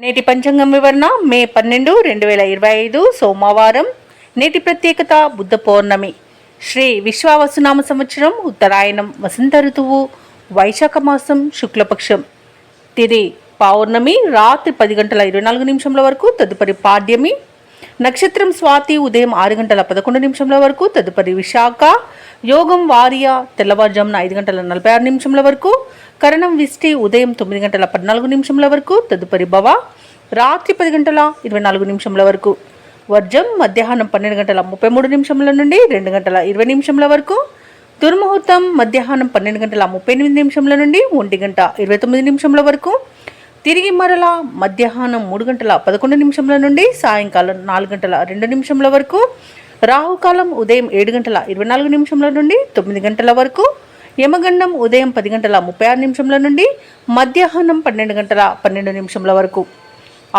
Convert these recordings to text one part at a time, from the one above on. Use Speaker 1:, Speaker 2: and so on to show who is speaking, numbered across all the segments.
Speaker 1: నేటి పంచాంగం వివరణ మే 12, 2025 సోమవారం. నేటి ప్రత్యేకత బుద్ధ పౌర్ణమి. శ్రీ విశ్వావసునామ సంవత్సరం, ఉత్తరాయణం, వసంత ఋతువు, వైశాఖ మాసం, శుక్లపక్షం. తిది పౌర్ణమి రాత్రి 10:24 వరకు, తదుపరి పాడ్యమి. నక్షత్రం స్వాతి ఉదయం 6:11 వరకు, తదుపరి విశాఖ. యోగం వార్య తెల్లవారుజామున 5:46 వరకు. కరణం విష్టి ఉదయం 9:14 వరకు, తదుపరి భవ రాత్రి 10:24 వరకు. వర్జం మధ్యాహ్నం 12:33 నుండి 2:20 వరకు. దుర్ముహూర్తం మధ్యాహ్నం 12:38 నుండి 1:29 వరకు. తిరిగి మరలా మధ్యాహ్నం 3:11 నుండి సాయంకాలం 4:02 వరకు. రాహుకాలం ఉదయం 7:24 నుండి 9 గంటల వరకు. యమగండం ఉదయం 10:36 నుండి మధ్యాహ్నం 12:12 వరకు.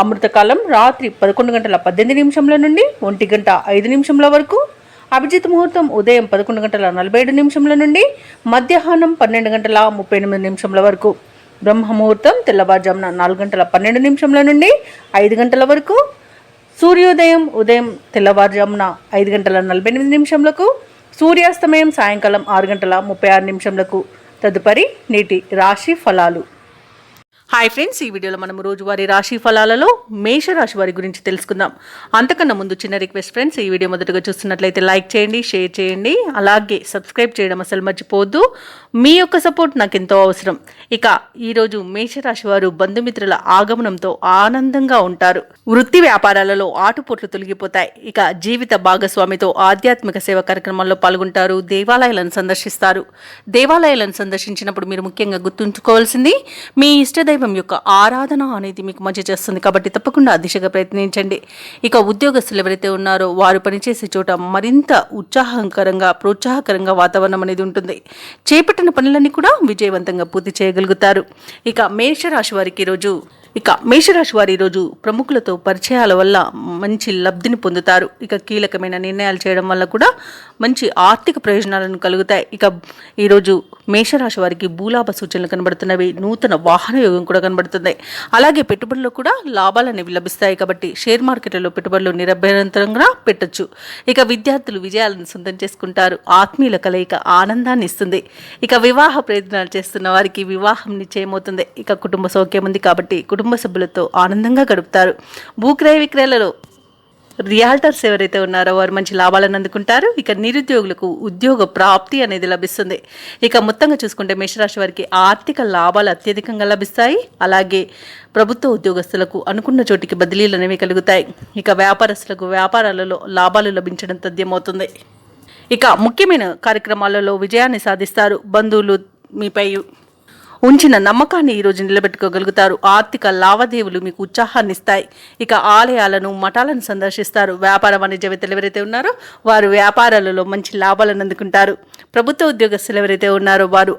Speaker 1: అమృతకాలం రాత్రి 11:18 నుండి 1:05 వరకు. అభిజిత్ ముహూర్తం ఉదయం 11:47 నుండి మధ్యాహ్నం 12:38 వరకు. బ్రహ్మ ముహూర్తం తెల్లవారుజామున 4:12 నుండి 5 గంటల వరకు. సూర్యోదయం ఉదయం తెల్లవారుజామున 5:48 సూర్యాస్తమయం సాయంకాలం 6:36. తదుపరి నేటి రాశి ఫలాలు. హాయ్ ఫ్రెండ్స్, ఈ వీడియోలో మనం రోజువారీ రాశి ఫలాలలో మేషరాశి వారి గురించి తెలుసుకుందాం. అంతకన్నా ముందు చిన్న రిక్వెస్ట్ ఫ్రెండ్స్, ఈ వీడియో మొదటగా చూస్తున్నట్లయితే లైక్ చేయండి, షేర్ చేయండి, అలాగే సబ్స్క్రైబ్ చేయడం అసలు మర్చిపోవద్దు. మీ యొక్క సపోర్ట్ నాకు ఎంతో అవసరం. ఇక ఈరోజు మేషరాశి వారు బంధుమిత్రుల ఆగమనంతో ఆనందంగా ఉంటారు. వృత్తి వ్యాపారాలలో ఆటుపోట్లు తొలగిపోతాయి. ఇక జీవిత భాగస్వామితో ఆధ్యాత్మిక సేవ కార్యక్రమాల్లో పాల్గొంటారు. దేవాలయాలను సందర్శిస్తారు. దేవాలయాలను సందర్శించినప్పుడు మీరు ముఖ్యంగా గుర్తుంచుకోవాల్సింది, మీ ఇష్టదైవం యొక్క ఆరాధన అనేది మీకు మంచి చేస్తుంది. కాబట్టి తప్పకుండా ఆ దిశగా ప్రయత్నించండి. ఇక ఉద్యోగస్తులు ఎవరైతే ఉన్నారో వారు పనిచేసే చోట మరింత ఉత్సాహకరంగా, ప్రోత్సాహకరంగా వాతావరణం అనేది ఉంటుంది. చేపట్టిన పనులన్నీ కూడా విజయవంతంగా పూర్తి చేయగలుగుతారు. ఇక మేషరాశి వారి ఈరోజు ప్రముఖులతో పరిచయాల వల్ల మంచి లబ్ధిని పొందుతారు. ఇక కీలకమైన నిర్ణయాలు చేయడం వల్ల కూడా మంచి ఆర్థిక ప్రయోజనాలను కలుగుతాయి. ఇక ఈరోజు మేషరాశి వారికి భూలాభ సూచనలు కనబడుతున్నవి. నూతన వాహన యోగం కూడా కనబడుతుంది. అలాగే పెట్టుబడుల్లో కూడా లాభాలు అనేవి లభిస్తాయి. కాబట్టి షేర్ మార్కెట్లలో పెట్టుబడులు నిరభ్యంతరంగా పెట్టొచ్చు. ఇక విద్యార్థులు విజయాలను సొంతం చేసుకుంటారు. ఆత్మీయుల కలయిక ఆనందాన్ని ఇస్తుంది. ఇక వివాహ ప్రయత్నాలు చేస్తున్న వారికి వివాహం నిశ్చయమవుతుంది. ఇక కుటుంబ సౌఖ్యం ఉంది కాబట్టి కుటుంబ సభ్యులతో ఆనందంగా గడుపుతారు. భూక్రయ విక్రయాలలో రియాల్టర్స్ ఎవరైతే ఉన్నారో వారు మంచి లాభాలను అందుకుంటారు. ఇక నిరుద్యోగులకు ఉద్యోగ ప్రాప్తి అనేది లభిస్తుంది. ఇక మొత్తంగా చూసుకుంటే మేషరాశి వారికి ఆర్థిక లాభాలు అత్యధికంగా లభిస్తాయి. అలాగే ప్రభుత్వ ఉద్యోగస్తులకు అనుకున్న చోటికి బదిలీలు అనేవి కలుగుతాయి. ఇక వ్యాపారస్తులకు వ్యాపారాలలో లాభాలు లభించడం తథ్యమవుతుంది. ఇక ముఖ్యమైన కార్యక్రమాలలో విజయాన్ని సాధిస్తారు. బంధువులు మీపై ఉంచిన నమ్మకాన్ని ఈరోజు నిలబెట్టుకోగలుగుతారు. ఆర్థిక లావాదేవీలు మీకు ఉత్సాహాన్ని ఇస్తాయి. ఇక ఆలయాలను, మఠాలను సందర్శిస్తారు. వ్యాపార వాణిజ్యవేత్తలు ఎవరైతే ఉన్నారో వారు వ్యాపారాలలో మంచి లాభాలను అందుకుంటారు. ప్రభుత్వ ఉద్యోగస్తులు ఎవరైతే ఉన్నారో వారు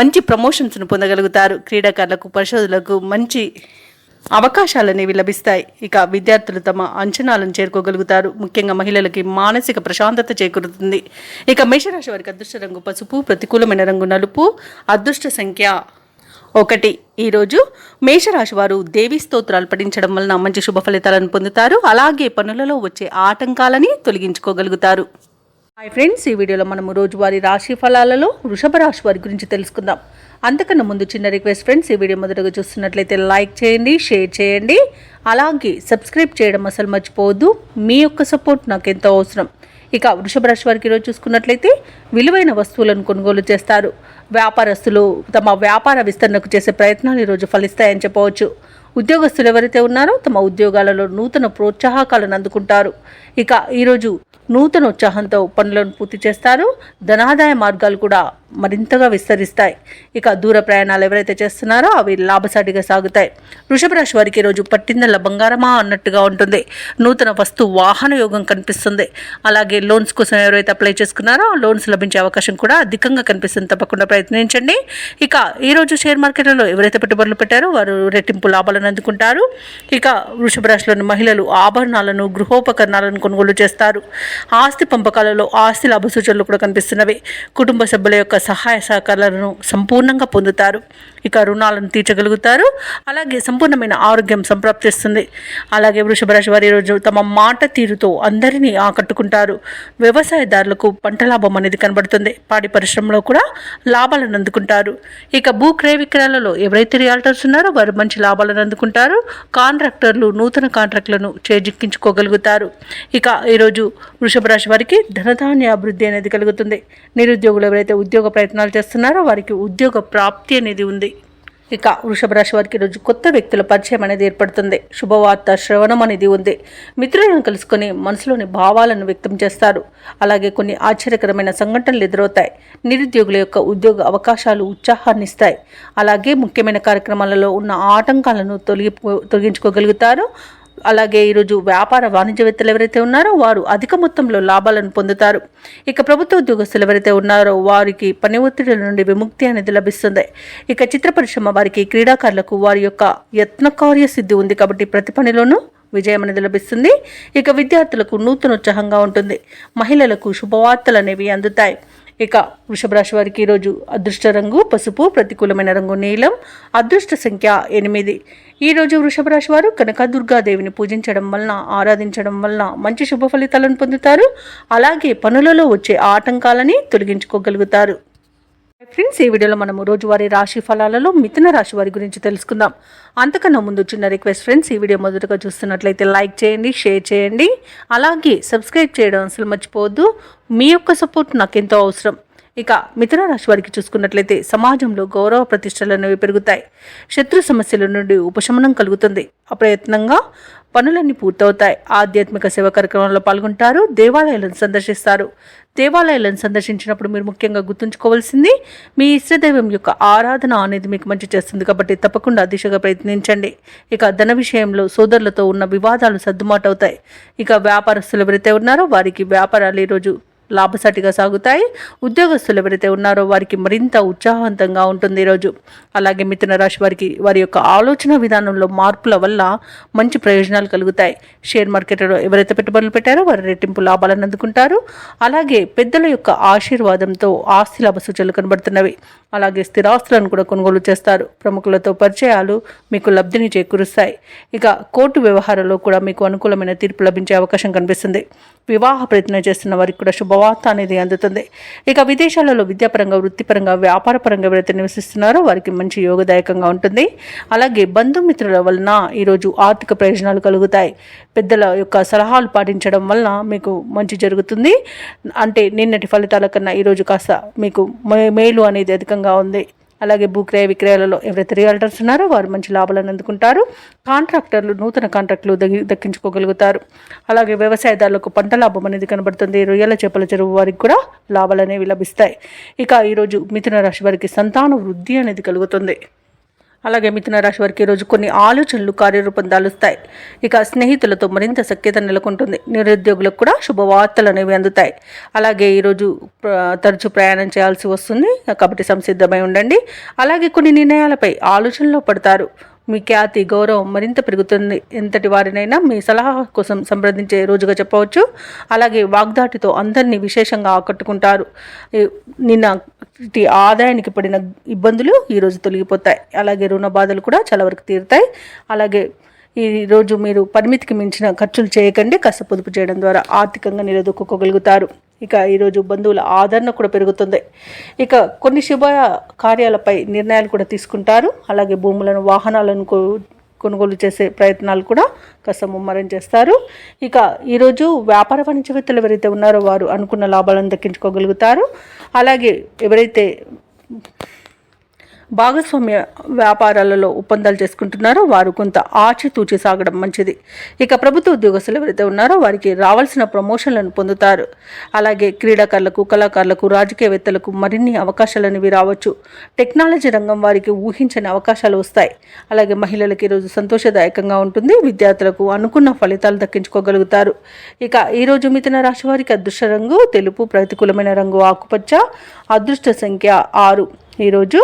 Speaker 1: మంచి ప్రమోషన్స్ను పొందగలుగుతారు. క్రీడాకారులకు, పరిశోధకులకు మంచి అవకాశాలు అనేవి లభిస్తాయి. ఇక విద్యార్థులు తమ అంచనాలను చేరుకోగలుగుతారు. ముఖ్యంగా మహిళలకి మానసిక ప్రశాంతత చేకూరుతుంది. ఇక మేషరాశి వారికి అదృష్ట రంగు పసుపు, ప్రతికూలమైన రంగు నలుపు, అదృష్ట సంఖ్య 1. ఈరోజు మేషరాశి వారు దేవీ స్తోత్రాలు పఠించడం వలన మంచి శుభ ఫలితాలను పొందుతారు. అలాగే పనులలో వచ్చే ఆటంకాలని తొలగించుకోగలుగుతారు. హాయ్ ఫ్రెండ్స్, ఈ వీడియోలో మనము రోజువారీ రాశి ఫలాలలో వృషభ రాశి వారి గురించి తెలుసుకుందాం. అంతకన్నా ముందు చిన్న రిక్వెస్ట్ ఫ్రెండ్స్, ఈ వీడియో మొదటగా చూస్తున్నట్లయితే లైక్ చేయండి, షేర్ చేయండి, అలాగే సబ్స్క్రైబ్ చేయడం అసలు మర్చిపోవద్దు. మీ యొక్క సపోర్ట్ నాకు ఎంతో అవసరం. ఇక వృషభ రాశి వారికి ఈరోజు చూసుకున్నట్లయితే విలువైన వస్తువులను కొనుగోలు చేస్తారు. వ్యాపారస్తులు తమ వ్యాపార విస్తరణకు చేసే ప్రయత్నాలు ఈరోజు ఫలిస్తాయని చెప్పవచ్చు. ఉద్యోగస్తులు ఎవరైతే ఉన్నారో తమ ఉద్యోగాలలో నూతన ప్రోత్సాహకాలను అందుకుంటారు. ఇక ఈరోజు నూతన ఉత్సాహంతో పనులను పూర్తి చేస్తారు. ధనాదాయ మార్గాలు కూడా మరింతగా విస్తరిస్తాయి. ఇక దూర ప్రయాణాలు ఎవరైతే చేస్తున్నారో అవి లాభసాటిగా సాగుతాయి. వృషభ రాశి వారికి ఈరోజు పట్టిందల్ల బంగారమా అన్నట్టుగా ఉంటుంది. నూతన వస్తు వాహన యోగం కనిపిస్తుంది. అలాగే లోన్స్ కోసం ఎవరైతే అప్లై చేసుకున్నారో లోన్స్ లభించే అవకాశం కూడా అధికంగా కనిపిస్తుంది. తప్పకుండా ప్రయత్నించండి. ఇక ఈరోజు షేర్ మార్కెట్లలో ఎవరైతే పెట్టుబడులు పెట్టారో వారు రెట్టింపు లాభాలను అందుకుంటారు. ఇక వృషభ రాశిలోని మహిళలు ఆభరణాలను, గృహోపకరణాలను కొనుగోలు చేస్తారు. ఆస్తి పంపకాలలో ఆస్తి లాభ సూచనలు కూడా కనిపిస్తున్నవి. కుటుంబ సభ్యుల యొక్క సహాయ సహకారాలను సంపూర్ణంగా పొందుతారు. ఇక రుణాలను తీర్చగలుగుతారు. అలాగే సంపూర్ణమైన ఆరోగ్యం సంప్రాప్తిస్తుంది. అలాగే వృషభ రాశి వారి ఈరోజు తమ మాట తీరుతో అందరినీ ఆకట్టుకుంటారు. వ్యవసాయదారులకు పంట లాభం అనేది కనబడుతుంది. పాడి పరిశ్రమలో కూడా లాభాలను అందుకుంటారు. ఇక భూ క్రయ విక్రయాలలో ఎవరైతే రియాల్టర్స్ ఉన్నారో వారు మంచి లాభాలను అందుకుంటారు. కాంట్రాక్టర్లు నూతన కాంట్రాక్టులను చేజిక్కించుకోగలుగుతారు. ఇక ఈరోజు వృషభ రాశి వారికి ధనధాన్య అభివృద్ధి అనేది కలుగుతుంది. నిరుద్యోగులు ఎవరైతే ఉద్యోగ ప్రయత్నాలు చేస్తున్నారో వారికి ఉద్యోగ ప్రాప్తి అనేది ఉంది. ఇక వృషభ రాశి వారికి ఈరోజు కొత్త వ్యక్తుల పరిచయం అనేది ఏర్పడుతుంది. శుభవార్త శ్రవణం అనేది ఉంది. మిత్రులను కలుసుకొని మనసులోని భావాలను వ్యక్తం చేస్తారు. అలాగే కొన్ని ఆశ్చర్యకరమైన సంఘటనలు ఎదురవుతాయి. నిరుద్యోగుల యొక్క ఉద్యోగ అవకాశాలు ఉత్సాహాన్ని ఇస్తాయి. అలాగే ముఖ్యమైన కార్యక్రమాలలో ఉన్న ఆటంకాలను తొలగించుకోగలుగుతారు. అలాగే ఈరోజు వ్యాపార వాణిజ్యవేత్తలు ఎవరైతే ఉన్నారో వారు అధిక మొత్తంలో లాభాలను పొందుతారు. ఇక ప్రభుత్వ ఉద్యోగస్తులు ఎవరైతే ఉన్నారో వారికి పని ఒత్తిడిల నుండి విముక్తి అనేది లభిస్తుంది. ఇక చిత్ర పరిశ్రమ వారికి, క్రీడాకారులకు వారి యొక్క యత్నకార్య సిద్ధి ఉంది కాబట్టి ప్రతి పనిలోనూ విజయం అనేది లభిస్తుంది. ఇక విద్యార్థులకు నూతనోత్సాహంగా ఉంటుంది. మహిళలకు శుభవార్తలు అనేవి అందుతాయి. ఇక వృషభ రాశి వారికి ఈరోజు అదృష్ట రంగు పసుపు, ప్రతికూలమైన రంగు నీలం, అదృష్ట సంఖ్య 8. ఈరోజు వృషభ రాశి వారు కనకదుర్గాదేవిని పూజించడం వలన, ఆరాధించడం వలన మంచి శుభ ఫలితాలను పొందుతారు. అలాగే పనులలో వచ్చే ఆటంకాలని తొలగించుకోగలుగుతారు. ఫ్రెండ్స్, ఈ వీడియోలో మనము రోజువారీ రాశి ఫలాలలో మిథున రాశి వారి గురించి తెలుసుకుందాం. అంతకన్నా ముందు చిన్న రిక్వెస్ట్ ఫ్రెండ్స్, ఈ వీడియో మొదటగా చూస్తున్నట్లయితే లైక్ చేయండి, షేర్ చేయండి, అలాగే సబ్స్క్రైబ్ చేయడం అసలు మర్చిపోవద్దు. మీ యొక్క సపోర్ట్ నాకెంతో అవసరం. ఇక మిథున రాశి వారికి చూసుకున్నట్లయితే సమాజంలో గౌరవ ప్రతిష్టలు అనేవి పెరుగుతాయి. శత్రు సమస్యల నుండి ఉపశమనం కలుగుతుంది. అప్రయత్నంగా పనులన్నీ పూర్తవుతాయి. ఆధ్యాత్మిక సేవ కార్యక్రమంలో పాల్గొంటారు. దేవాలయాలను సందర్శిస్తారు. దేవాలయాలను సందర్శించినప్పుడు మీరు ముఖ్యంగా గుర్తుంచుకోవాల్సింది మీ ఇష్టదైవం యొక్క ఆరాధన అనేది మీకు మంచి చేస్తుంది కాబట్టి తప్పకుండా దిశగా ప్రయత్నించండి. ఇక ధన విషయంలో సోదరులతో ఉన్న వివాదాలు సర్దుమాటవుతాయి. ఇక వ్యాపారస్తులు ఎవరైతే ఉన్నారో వారికి వ్యాపారాలు ఈరోజు లాభసాటిగా సాగుతాయి. ఉద్యోగస్తులు ఎవరైతే ఉన్నారో వారికి మరింత ఉత్సాహవంతంగా ఉంటుంది ఈరోజు. అలాగే మిథున రాశి వారికి వారి యొక్క ఆలోచన విధానంలో మార్పుల వల్ల మంచి ప్రయోజనాలు కలుగుతాయి. షేర్ మార్కెట్లో ఎవరైతే పెట్టుబడులు పెట్టారో వారు రెట్టింపు లాభాలను అందుకుంటారు. అలాగే పెద్దల యొక్క ఆశీర్వాదంతో ఆస్తి లాభ సూచనలు కనబడుతున్నవి. అలాగే స్థిరాస్తులను కూడా కొనుగోలు చేస్తారు. ప్రముఖులతో పరిచయాలు మీకు లబ్ధిని చేకూరుస్తాయి. ఇక కోర్టు వ్యవహారాల్లో కూడా మీకు అనుకూలమైన తీర్పు లభించే అవకాశం కనిపిస్తుంది. వివాహ ప్రయత్నం చేస్తున్న వారికి కూడా శుభవార్త అనేది అందుతుంది. ఇక విదేశాలలో విద్యాపరంగా, వృత్తిపరంగా, వ్యాపారపరంగా ఎవరైతే నివసిస్తున్నారో వారికి మంచి యోగదాయకంగా ఉంటుంది. అలాగే బంధుమిత్రుల వలన ఈరోజు ఆర్థిక ప్రయోజనాలు కలుగుతాయి. పెద్దల యొక్క సలహాలు పాటించడం వలన మీకు మంచి జరుగుతుంది. అంటే నిన్నటి ఫలితాల కన్నా ఈరోజు కాస్త మీకు మేలు అనేది అధికంగా ఉంది. అలాగే భూక్రయ విక్రయాలలో ఎవరైతే రియల్టర్స్ ఉన్నారో వారు మంచి లాభాలను అందుకుంటారు. కాంట్రాక్టర్లు నూతన కాంట్రాక్టులు దక్కించుకోగలుగుతారు. అలాగే వ్యవసాయదారులకు పంట లాభం అనేది కనబడుతుంది. రొయ్యల చేపల చెరువు వారికి కూడా లాభాలు అనేవి లభిస్తాయి. ఇక ఈరోజు మిథున రాశి వారికి సంతాన వృద్ధి అనేది కలుగుతుంది. అలాగే మిథున రాశి వారికి ఈరోజు కొన్ని ఆలోచనలు కార్యరూపం దాలుస్తాయి. ఇక స్నేహితులతో మరింత సఖ్యత నెలకొంటుంది. నిరుద్యోగులకు కూడా శుభవార్తలు అనేవి అందుతాయి. అలాగే ఈరోజు తరచూ ప్రయాణం చేయాల్సి వస్తుంది కాబట్టి సంసిద్ధమై ఉండండి. అలాగే కొన్ని నిర్ణయాలపై ఆలోచనలో పడతారు. మీ ఖ్యాతి, గౌరవం మరింత పెరుగుతుంది. ఎంతటి వారినైనా మీ సలహా కోసం సంప్రదించే రోజుగా చెప్పవచ్చు. అలాగే వాగ్దాటితో అందరినీ విశేషంగా ఆకట్టుకుంటారు. నిన్న ఆదాయానికి పడిన ఇబ్బందులు ఈరోజు తొలగిపోతాయి. అలాగే రుణ బాధలు కూడా చాలా వరకు తీరుతాయి. అలాగే ఈరోజు మీరు పరిమితికి మించిన ఖర్చులు చేయకండి. కాస్త పొదుపు చేయడం ద్వారా ఆర్థికంగా నిలదొక్కుకోగలుగుతారు. ఇక ఈరోజు బంధువుల ఆదరణ కూడా పెరుగుతుంది. ఇక కొన్ని శుభ కార్యాలపై నిర్ణయాలు కూడా తీసుకుంటారు. అలాగే భూములను, వాహనాలను కొనుగోలు చేసే ప్రయత్నాలు కూడా కాస్త ముమ్మరం చేస్తారు. ఇక ఈరోజు వ్యాపార వాణిజ్యవేత్తలు ఎవరైతే ఉన్నారో వారు అనుకున్న లాభాలను దక్కించుకోగలుగుతారు. అలాగే ఎవరైతే భాగస్వామ్య వ్యాపారాలలో ఒప్పందాలు చేసుకుంటున్నారో వారు కొంత ఆచితూచి సాగడం మంచిది. ఇక ప్రభుత్వ ఉద్యోగస్తులు ఎవరైతే ఉన్నారో వారికి రావాల్సిన ప్రమోషన్లను పొందుతారు. అలాగే క్రీడాకారులకు, కళాకారులకు, రాజకీయవేత్తలకు మరిన్ని అవకాశాలు అనేవి రావచ్చు. టెక్నాలజీ రంగం వారికి ఊహించని అవకాశాలు వస్తాయి. అలాగే మహిళలకు ఈరోజు సంతోషదాయకంగా ఉంటుంది. విద్యార్థులకు అనుకున్న ఫలితాలు దక్కించుకోగలుగుతారు. ఇక ఈరోజు మిథున రాశి వారికి అదృష్ట రంగు తెలుపు, ప్రతికూలమైన రంగు ఆకుపచ్చ, అదృష్ట సంఖ్య 6. ఈరోజు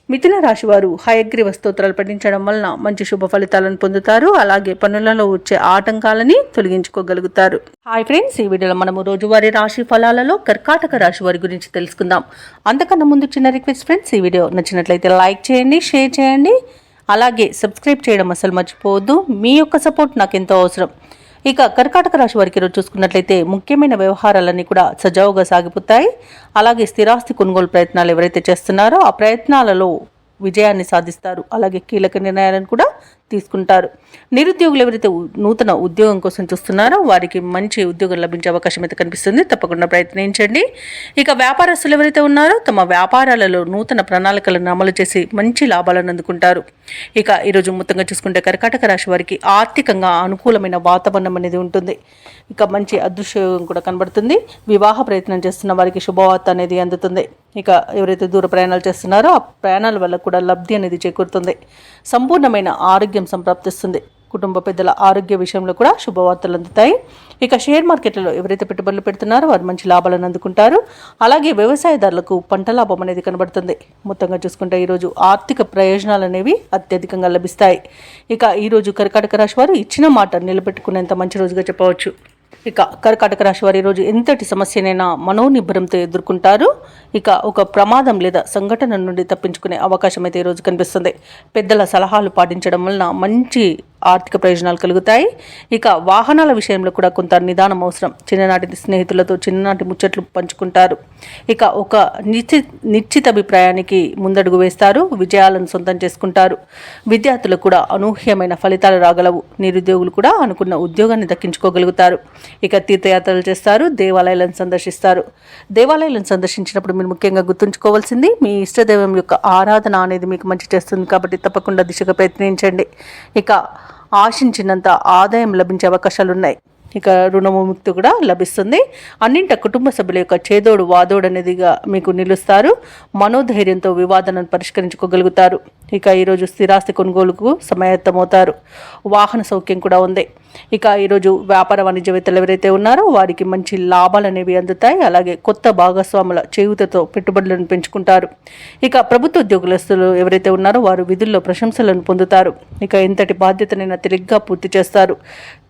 Speaker 1: మిథున రాశి వారు హయగ్రీవ స్తోత్రాలు పఠించడం వలన మంచి శుభ ఫలితాలను పొందుతారు. అలాగే పనులలో వచ్చే ఆటంకాలని తొలగించుకోగలుగుతారు. హాయ్ ఫ్రెండ్స్, ఈ వీడియోలో మనము రోజువారీ రాశి ఫలాలలో కర్కాటక రాశి వారి గురించి తెలుసుకుందాం. అంతకన్నా ముందు చిన్న రిక్వెస్ట్ ఫ్రెండ్స్, ఈ వీడియో నచ్చినట్లయితే లైక్ చేయండి, షేర్ చేయండి, అలాగే సబ్స్క్రైబ్ చేయడం అసలు మర్చిపోవద్దు. మీ యొక్క సపోర్ట్ నాకు ఎంతో అవసరం. ఇక కర్కాటక రాశి వారికి ఈరోజు చూసుకున్నట్లయితే ముఖ్యమైన వ్యవహారాలన్నీ కూడా సజావుగా సాగిపోతాయి. అలాగే స్థిరాస్తి కొనుగోలు ప్రయత్నాలు ఎవరైతే చేస్తున్నారో ఆ ప్రయత్నాలలో విజయాన్ని సాధిస్తారు. అలాగే కీలక నిర్ణయాలను కూడా తీసుకుంటారు. నిరుద్యోగులు ఎవరైతే నూతన ఉద్యోగం కోసం చూస్తున్నారో వారికి మంచి ఉద్యోగం లభించే అవకాశం అయితే కనిపిస్తుంది. తప్పకుండా ప్రయత్నించండి. ఇక వ్యాపారస్తులు ఎవరైతే ఉన్నారో తమ వ్యాపారాలలో నూతన ప్రణాళికలను అమలు చేసి మంచి లాభాలను అందుకుంటారు. ఇక ఈరోజు మొత్తంగా చూసుకుంటే కర్కాటక రాశి వారికి ఆర్థికంగా అనుకూలమైన వాతావరణం అనేది ఉంటుంది. ఇక మంచి అదృష్టయోగం కూడా కనబడుతుంది. వివాహ ప్రయత్నం చేస్తున్న వారికి శుభవార్త అనేది అందుతుంది. ఇక ఎవరైతే దూర ప్రయాణాలు చేస్తున్నారో ఆ ప్రయాణాల వల్ల కూడా లబ్ధి అనేది చేకూరుతుంది. సంపూర్ణమైన ఆరోగ్యం సంప్రాప్తిస్తుంది. కుటుంబ పెద్దల ఆరోగ్య విషయంలో కూడా శుభవార్తలు అందుతాయి. ఇక షేర్ మార్కెట్లలో ఎవరైతే పెట్టుబడులు పెడుతున్నారో వారు మంచి లాభాలను అందుకుంటారు. అలాగే వ్యవసాయదారులకు పంట లాభం అనేది కనబడుతుంది. మొత్తంగా చూసుకుంటే ఈరోజు ఆర్థిక ప్రయోజనాలు అనేవి అత్యధికంగా లభిస్తాయి. ఇక ఈరోజు కర్కాటక రాశి వారు ఇచ్చిన మాట నిలబెట్టుకునేంత మంచి రోజుగా చెప్పవచ్చు. ఇక కర్కాటక రాశి వారి రోజు ఎంతటి సమస్యనైనా మనోనిబ్బరంతో ఎదుర్కొంటారు. ఇక ఒక ప్రమాదం లేదా సంఘటన నుండి తప్పించుకునే అవకాశం అయితే ఈరోజు కనిపిస్తుంది. పెద్దల సలహాలు పాటించడం వలన మంచి ఆర్థిక ప్రయోజనాలు కలుగుతాయి. ఇక వాహనాల విషయంలో కూడా కొంత నిదానం అవసరం. చిన్ననాటి స్నేహితులతో చిన్ననాటి ముచ్చట్లు పంచుకుంటారు. ఇక ఒక నిశ్చిత అభిప్రాయానికి ముందడుగు వేస్తారు. విజయాలను సొంతం చేసుకుంటారు. విద్యార్థులకు కూడా అనూహ్యమైన ఫలితాలు రాగలవు. నిరుద్యోగులు కూడా అనుకున్న ఉద్యోగాన్ని దక్కించుకోగలుగుతారు. ఇక తీర్థయాత్రలు చేస్తారు. దేవాలయాలను సందర్శిస్తారు. దేవాలయాలను సందర్శించినప్పుడు మీరు ముఖ్యంగా గుర్తుంచుకోవాల్సింది మీ ఇష్టదైవం యొక్క ఆరాధన అనేది మీకు మంచి చేస్తుంది. కాబట్టి తప్పకుండా దిశగా ప్రయత్నించండి. ఇక ఆశించినంత ఆదాయం లభించే అవకాశాలున్నాయి. ఇక రుణముక్తి కూడా లభిస్తుంది. అన్నింట కుటుంబ సభ్యుల యొక్క చేదోడు వాదోడు అనేదిగా మీకు నిలుస్తారు. మనోధైర్యంతో వివాదాలను పరిష్కరించుకోగలుగుతారు. ఇక ఈరోజు స్థిరాస్తి కొనుగోలుకు సమాయత్తమవుతారు. వాహన సౌఖ్యం కూడా ఉంది. ఇక ఈరోజు వ్యాపార వాణిజ్యవేత్తలు ఎవరైతే ఉన్నారో వారికి మంచి లాభాలు అనేవి అందుతాయి. అలాగే కొత్త భాగస్వాముల చేయూతతో పెట్టుబడులను పెంచుకుంటారు. ఇక ప్రభుత్వ ఉద్యోగస్తులు ఎవరైతే ఉన్నారో వారు విధుల్లో ప్రశంసలను పొందుతారు. ఇక ఎంతటి బాధ్యతనైనా తెలిగ్గా పూర్తి చేస్తారు.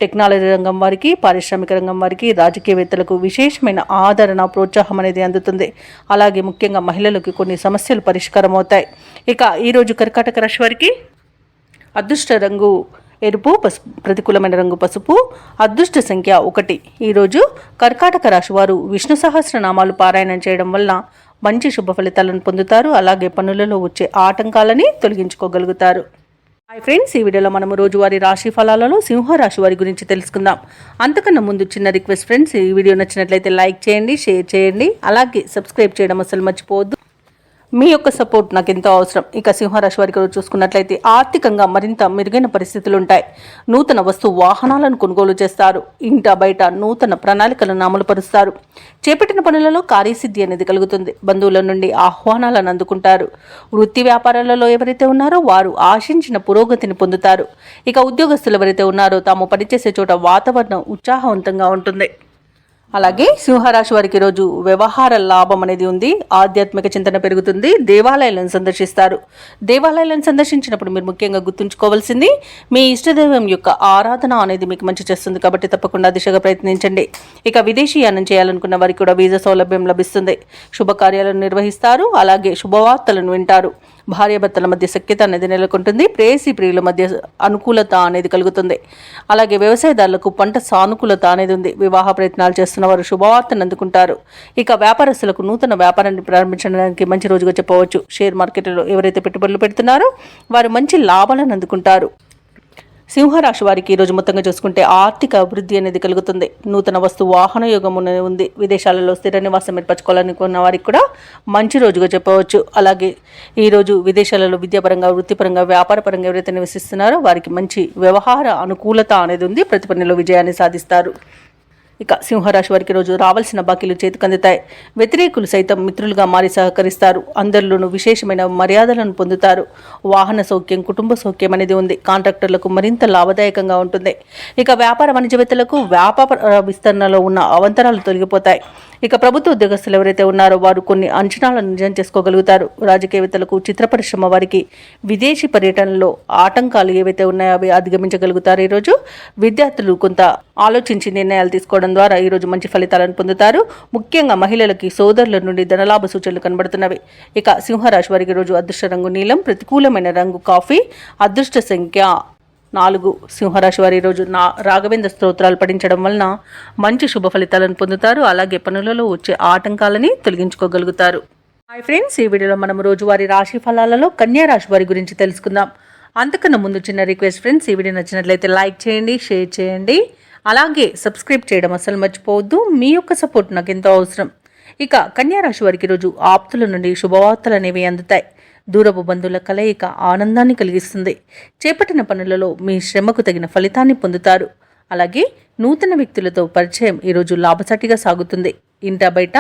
Speaker 1: టెక్నాలజీ రంగం వారికి, పారిశ్రామిక రంగం వారికి, రాజకీయవేత్తలకు విశేషమైన ఆదరణ, ప్రోత్సాహం అనేది అందుతుంది. అలాగే ముఖ్యంగా మహిళలకు కొన్ని సమస్యలు పరిష్కారం అవుతాయి. ఇక ఈరోజు కర్కాటక రాశి వారికి అదృష్ట రంగు ఎరుపు, పసుపు, ప్రతికూలమైన రంగు పసుపు, అదృష్ట సంఖ్య 1. ఈరోజు కర్కాటక రాశి వారు విష్ణు సహస్రనామాలు పారాయణం చేయడం వల్ల మంచి శుభ ఫలితాలను పొందుతారు. అలాగే పనులలో వచ్చే ఆటంకాలని తొలగించుకోగలుగుతారు. హాయ్ ఫ్రెండ్స్, ఈ వీడియోలో మనము రోజువారీ రాశి ఫలాలలో సింహరాశి వారి గురించి తెలుసుకుందాం. అంతకన్నా ముందు చిన్న రిక్వెస్ట్ ఫ్రెండ్స్, ఈ వీడియో నచ్చినట్లయితే లైక్ చేయండి, షేర్ చేయండి, అలాగే సబ్స్క్రైబ్ చేయడం అసలు మర్చిపోవద్దు. మీ యొక్క సపోర్ట్ నాకు ఎంతో అవసరం. ఇక సింహరాశి వారికి చూసుకున్నట్లయితే ఆర్థికంగా మరింత మెరుగైన పరిస్థితులు ఉంటాయి. నూతన వాహనాలను కొనుగోలు చేస్తారు. ఇంట బయట నూతన ప్రణాళికలను అమలుపరుస్తారు. చేపట్టిన పనులలో కార్యసిద్ధి అనేది కలుగుతుంది. బంధువుల నుండి ఆహ్వానాలను అందుకుంటారు. వృత్తి వ్యాపారాలలో ఎవరైతే ఉన్నారో వారు ఆశించిన పురోగతిని పొందుతారు. ఇక ఉద్యోగస్తులు ఎవరైతే ఉన్నారో తాము పనిచేసే చోట వాతావరణం ఉత్సాహవంతంగా ఉంటుంది. అలాగే సింహరాశి వారికి ఈరోజు వ్యవహార లాభం అనేది ఉంది. ఆధ్యాత్మిక చింతన పెరుగుతుంది. దేవాలయాలను సందర్శిస్తారు. దేవాలయాలను సందర్శించినప్పుడు మీరు ముఖ్యంగా గుర్తుంచుకోవాల్సింది మీ ఇష్టదైవం యొక్క ఆరాధన అనేది మీకు మంచి చేస్తుంది. కాబట్టి తప్పకుండా దిశగా ప్రయత్నించండి. ఇక విదేశీయానం చేయాలనుకున్న వారికి కూడా వీసా సౌలభ్యం లభిస్తుంది. శుభకార్యాలను నిర్వహిస్తారు. అలాగే శుభవార్తలను వింటారు. భార్యాభర్తల మధ్య సఖ్యత అనేది నెలకొంటుంది. ప్రేయసి ప్రియుల మధ్య అనుకూలత అనేది కలుగుతుంది. అలాగే వ్యవసాయదారులకు పంట సానుకూలత అనేది ఉంది. వివాహ ప్రయత్నాలు చేస్తున్న వారు శుభవార్తను అందుకుంటారు. ఇక వ్యాపారస్తులకు నూతన వ్యాపారాన్ని ప్రారంభించడానికి మంచి రోజుగా చెప్పవచ్చు. షేర్ మార్కెట్లో ఎవరైతే పెట్టుబడులు పెడుతున్నారో వారు మంచి లాభాలను అందుకుంటారు. సింహరాశి వారికి ఈరోజు మొత్తంగా చూసుకుంటే ఆర్థిక అభివృద్ధి అనేది కలుగుతుంది. నూతన వాహన యోగం ఉంది. విదేశాలలో స్థిర నివాసం ఏర్పరచుకోవాలనుకున్న వారికి కూడా మంచి రోజుగా చెప్పవచ్చు. అలాగే ఈరోజు విదేశాలలో విద్యాపరంగా, వృత్తిపరంగా, వ్యాపారపరంగా ఎవరైతే నివసిస్తున్నారో వారికి మంచి వ్యవహార అనుకూలత అనేది ఉంది. ప్రతి పనిలో విజయాన్ని సాధిస్తారు. ఇక సింహరాశి వారికి రోజు రావాల్సిన బాకీలు చేతికందుతాయి. వ్యతిరేకులు సైతం మిత్రులుగా మారి సహకరిస్తారు. అందరిలోనూ విశేషమైన మర్యాదలను పొందుతారు. వాహన సౌఖ్యం, కుటుంబ సౌఖ్యం అనేది ఉంది. కాంట్రాక్టర్లకు మరింత లాభదాయకంగా ఉంటుంది. ఇక వ్యాపార వాణిజ్యవేత్తలకు వ్యాపార విస్తరణలో ఉన్న అవంతరాలు తొలగిపోతాయి. ఇక ప్రభుత్వ ఉద్యోగస్తులు ఎవరైతే ఉన్నారో వారు కొన్ని అంచనాలను నిజం చేసుకోగలుగుతారు. రాజకీయవేత్తలకు, చిత్ర పరిశ్రమ వారికి విదేశీ పర్యటనలో ఆటంకాలు ఏవైతే ఉన్నాయో అవి అధిగమించగలుగుతారు. ఈరోజు విద్యార్థులు కొంత ఆలోచించి నిర్ణయాలు తీసుకోవడం ద్వారా ఈరోజు మంచి ఫలితాలను పొందుతారు. ముఖ్యంగా మహిళలకి సోదరుల నుండి ధనలాభ సూచనలు కనబడుతున్నవి. ఇక సింహరాశి వారికి రోజు అదృష్ట రంగు నీలం, ప్రతికూలమైన రంగు కాఫీ, అదృష్ట సంఖ్య 4. సింహరాశి వారి రోజు రాఘవేంద్ర స్తోత్రాలు పఠించడం వలన మంచి శుభ ఫలితాలను పొందుతారు. అలాగే పనులలో వచ్చే ఆటంకాలని తొలగించుకోగలుగుతారు. హాయ్ ఫ్రెండ్స్, ఈ వీడియోలో మనం రోజువారీ రాశి ఫలాలలో కన్యా రాశి వారి గురించి తెలుసుకుందాం. అంతకన్నా ముందు చిన్న రిక్వెస్ట్ ఫ్రెండ్స్, ఈ వీడియో నచ్చినట్లయితే లైక్ చేయండి, షేర్ చేయండి, అలాగే సబ్స్క్రైబ్ చేయడం అసలు మర్చిపోవద్దు. మీ యొక్క సపోర్ట్ నాకు ఎంతో అవసరం. ఇక కన్యా రాశి వారికి రోజు ఆప్తుల నుండి శుభవార్తలు అనేవి అందుతాయి. దూరపు బంధువుల కలయిక ఆనందాన్ని కలిగిస్తుంది. చేపట్టిన పనులలో మీ శ్రమకు తగిన ఫలితాన్ని పొందుతారు. అలాగే నూతన వ్యక్తులతో పరిచయం ఈరోజు లాభసాటిగా సాగుతుంది. ఇంట బయట